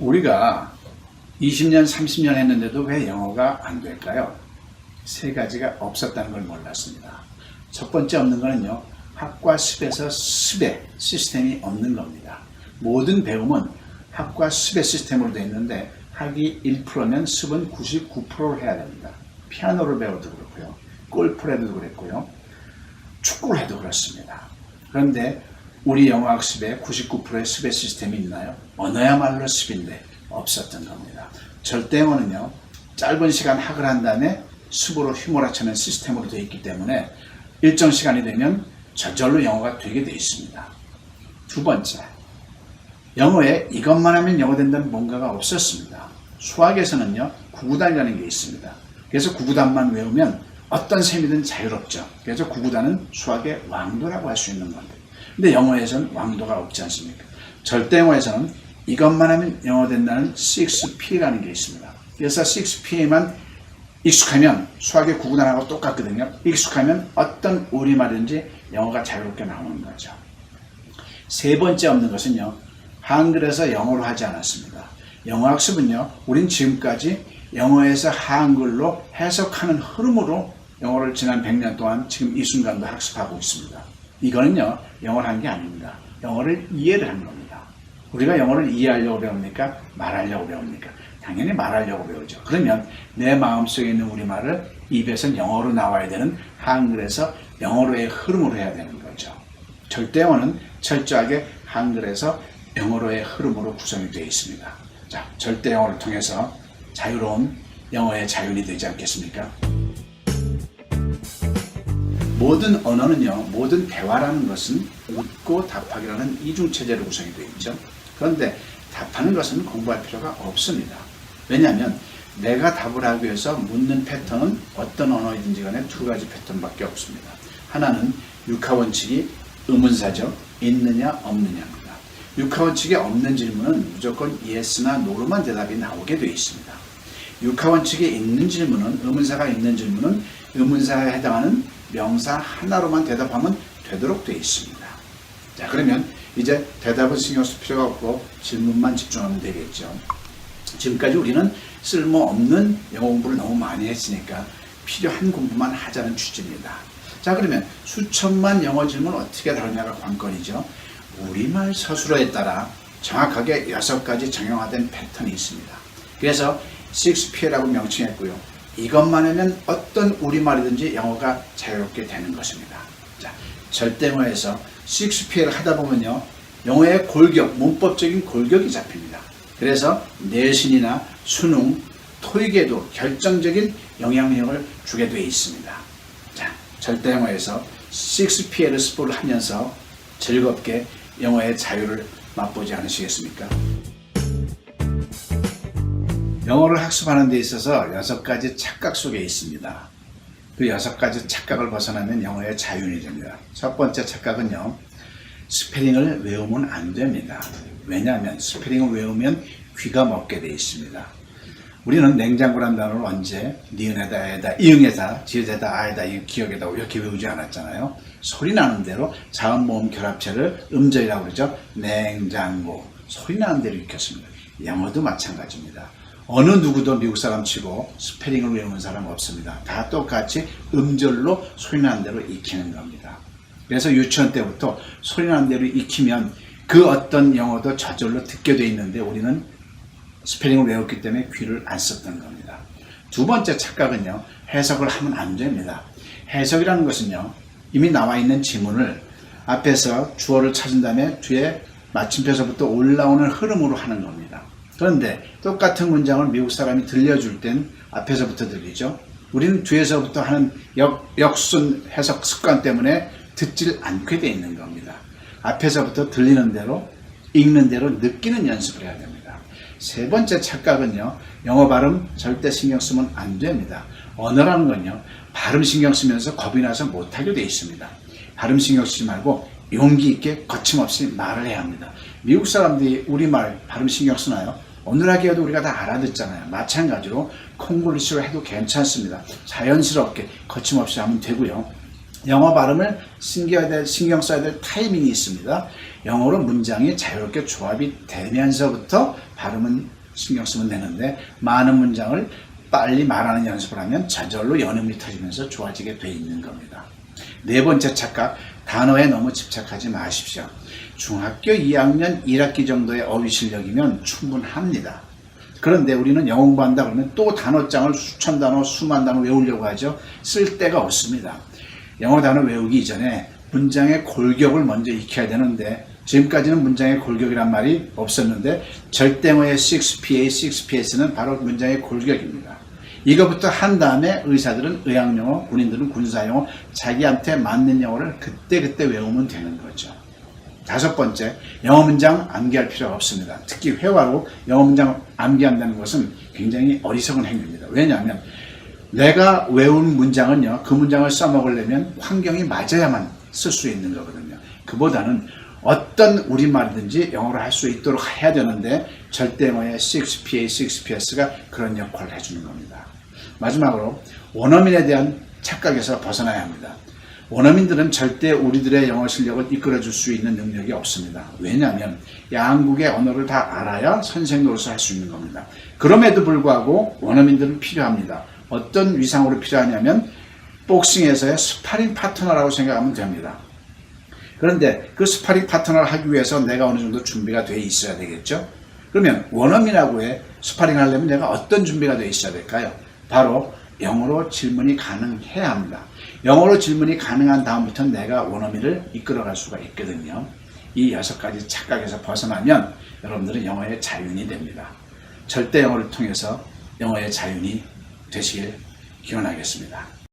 우리가 20년, 30년 했는데도 왜 영어가 안 될까요? 세 가지가 없었다는 걸 몰랐습니다. 첫 번째 없는 거는요, 학과 습에서 습의 시스템이 없는 겁니다. 모든 배움은 학과 습의 시스템으로 되어 있는데 학이 1%면 습은 99%를 해야 됩니다. 피아노를 배워도 그렇고요, 골프를 해도 그랬고요, 축구를 해도 그렇습니다. 그런데 우리 영어학습에 99%의 습의 시스템이 있나요? 언어야말로 습인데 없었던 겁니다. 절대어는요, 짧은 시간 학을 한 다음에 습으로 휘몰아치는 시스템으로 되어 있기 때문에 일정 시간이 되면 저절로 영어가 되게 되어 있습니다. 두 번째, 영어에 이것만 하면 영어 된다는 뭔가가 없었습니다. 수학에서는요, 구구단이라는 게 있습니다. 그래서 구구단만 외우면 어떤 셈이든 자유롭죠. 그래서 구구단은 수학의 왕도라고 할 수 있는 겁니다. 근데 영어에서는 왕도가 없지 않습니까? 절대영어에서는 이것만 하면 영어 된다는 6P라는 게 있습니다. 그래서 6P에만 익숙하면 수학의 구구단하고 똑같거든요. 익숙하면 어떤 우리말이든지 영어가 자유롭게 나오는 거죠. 세 번째 없는 것은요, 한글에서 영어로 하지 않았습니다. 영어학습은요, 우린 지금까지 영어에서 한글로 해석하는 흐름으로 영어를 지난 100년 동안 지금 이 순간도 학습하고 있습니다. 이거는요, 영어를 한 게 아닙니다. 영어를 이해를 한 겁니다. 우리가 영어를 이해하려고 배웁니까? 말하려고 배웁니까? 당연히 말하려고 배우죠. 그러면 내 마음속에 있는 우리말을 입에서 영어로 나와야 되는 한글에서 영어로의 흐름으로 해야 되는 거죠. 절대어는 철저하게 한글에서 영어로의 흐름으로 구성이 되어 있습니다. 자, 절대영어를 통해서 자유로운 영어의 자연이 되지 않겠습니까? 모든 언어는요, 모든 대화라는 것은 묻고 답하기라는 이중체제로 구성이 되어 있죠. 그런데 답하는 것은 공부할 필요가 없습니다. 왜냐하면 내가 답을 하기 위해서 묻는 패턴은 어떤 언어이든지 간에 두 가지 패턴밖에 없습니다. 하나는 육하원칙이 의문사죠. 있느냐 없느냐입니다. 육하원칙이 없는 질문은 무조건 yes나 no로만 대답이 나오게 되어 있습니다. 육하원칙이 있는 질문은, 의문사가 있는 질문은 의문사에 해당하는 명사 하나로만 대답하면 되도록 되어 있습니다. 자, 그러면 이제 대답은 신경 쓸 필요가 없고 질문만 집중하면 되겠죠. 지금까지 우리는 쓸모없는 영어 공부를 너무 많이 했으니까 필요한 공부만 하자는 취지입니다. 자, 그러면 수천만 영어 질문을 어떻게 다루냐가 관건이죠. 우리말 서술어에 따라 정확하게 6가지 정형화된 패턴이 있습니다. 그래서 6P라고 명칭했고요. 이것만 하면 어떤 우리말이든지 영어가 자유롭게 되는 것입니다. 자, 절대어에서 6P를 하다 보면요, 영어의 골격, 문법적인 골격이 잡힙니다. 그래서 내신이나 수능, 토익에도 결정적인 영향력을 주게 되어 있습니다. 자, 절대영어에서 6P를 습부를 하면서 즐겁게 영어의 자유를 맛보지 않으시겠습니까? 영어를 학습하는 데 있어서 6가지 착각 속에 있습니다. 그 6가지 착각을 벗어나면 영어의 자유인이 됩니다. 첫 번째 착각은요, 스페링을 외우면 안 됩니다. 왜냐하면 스페링을 외우면 귀가 먹게 되어 있습니다. 우리는 냉장고란 단어를 언제 니은에다, 에다, 이응에다, 지읒에다, 아에다, 기억에다 이렇게 외우지 않았잖아요. 소리 나는 대로 자음, 모음, 결합체를 음절이라고 그러죠. 냉장고. 소리 나는 대로 익혔습니다. 영어도 마찬가지입니다. 어느 누구도 미국 사람 치고 스페링을 외우는 사람 없습니다. 다 똑같이 음절로 소리 나는 대로 익히는 겁니다. 그래서 유치원 때부터 소리 나는 대로 익히면 그 어떤 영어도 저절로 듣게 돼 있는데 우리는 스페링을 외웠기 때문에 귀를 안 썼던 겁니다. 두 번째 착각은요, 해석을 하면 안 됩니다. 해석이라는 것은요, 이미 나와 있는 지문을 앞에서 주어를 찾은 다음에 뒤에 마침표서부터 올라오는 흐름으로 하는 겁니다. 그런데 똑같은 문장을 미국 사람이 들려줄 땐 앞에서부터 들리죠. 우리는 뒤에서부터 하는 역순 해석 습관 때문에 듣질 않게 돼 있는 겁니다. 앞에서부터 들리는 대로, 읽는 대로 느끼는 연습을 해야 됩니다. 세 번째 착각은요, 영어 발음 절대 신경 쓰면 안 됩니다. 언어라는 건요, 발음 신경 쓰면서 겁이 나서 못하게 돼 있습니다. 발음 신경 쓰지 말고 용기 있게 거침없이 말을 해야 합니다. 미국 사람들이 우리말 발음 신경 쓰나요? 어눌하게 해도 우리가 다 알아듣잖아요. 마찬가지로 콩글리시로 해도 괜찮습니다. 자연스럽게 거침없이 하면 되고요. 영어 발음을 신경 써야 될 타이밍이 있습니다. 영어로 문장이 자유롭게 조합이 되면서부터 발음은 신경 쓰면 되는데 많은 문장을 빨리 말하는 연습을 하면 저절로 연음이 터지면서 좋아지게 돼 있는 겁니다. 네 번째 착각, 단어에 너무 집착하지 마십시오. 중학교 2학년 1학기 정도의 어휘 실력이면 충분합니다. 그런데 우리는 영어 공부한다 그러면 또 단어장을 수천 단어, 수만 단어 외우려고 하죠. 쓸 데가 없습니다. 영어 단어 외우기 이전에 문장의 골격을 먼저 익혀야 되는데 지금까지는 문장의 골격이란 말이 없었는데 절대어의 6PA, 6PS는 바로 문장의 골격입니다. 이거부터 한 다음에 의사들은 의학영어, 군인들은 군사영어, 자기한테 맞는 영어를 그때그때 외우면 되는 거죠. 다섯 번째, 영어 문장 암기할 필요가 없습니다. 특히 회화로 영어 문장 암기한다는 것은 굉장히 어리석은 행위입니다. 왜냐하면 내가 외운 문장은요, 그 문장을 써먹으려면 환경이 맞아야만 쓸 수 있는 거거든요. 그보다는 어떤 우리말이든지 영어로 할 수 있도록 해야 되는데 절대어의 6PA, 6PS가 그런 역할을 해주는 겁니다. 마지막으로 원어민에 대한 착각에서 벗어나야 합니다. 원어민들은 절대 우리들의 영어 실력을 이끌어줄 수 있는 능력이 없습니다. 왜냐하면 양국의 언어를 다 알아야 선생 노릇을 할 수 있는 겁니다. 그럼에도 불구하고 원어민들은 필요합니다. 어떤 위상으로 필요하냐면 복싱에서의 스파링 파트너라고 생각하면 됩니다. 그런데 그 스파링 파트너를 하기 위해서 내가 어느 정도 준비가 돼 있어야 되겠죠? 그러면 원어민하고의 스파링 하려면 내가 어떤 준비가 돼 있어야 될까요? 바로 영어로 질문이 가능해야 합니다. 영어로 질문이 가능한 다음부터는 내가 원어민을 이끌어갈 수가 있거든요. 이 6가지 착각에서 벗어나면 여러분들은 영어의 자윤이 됩니다. 절대 영어를 통해서 영어의 자윤이 되시길 기원하겠습니다.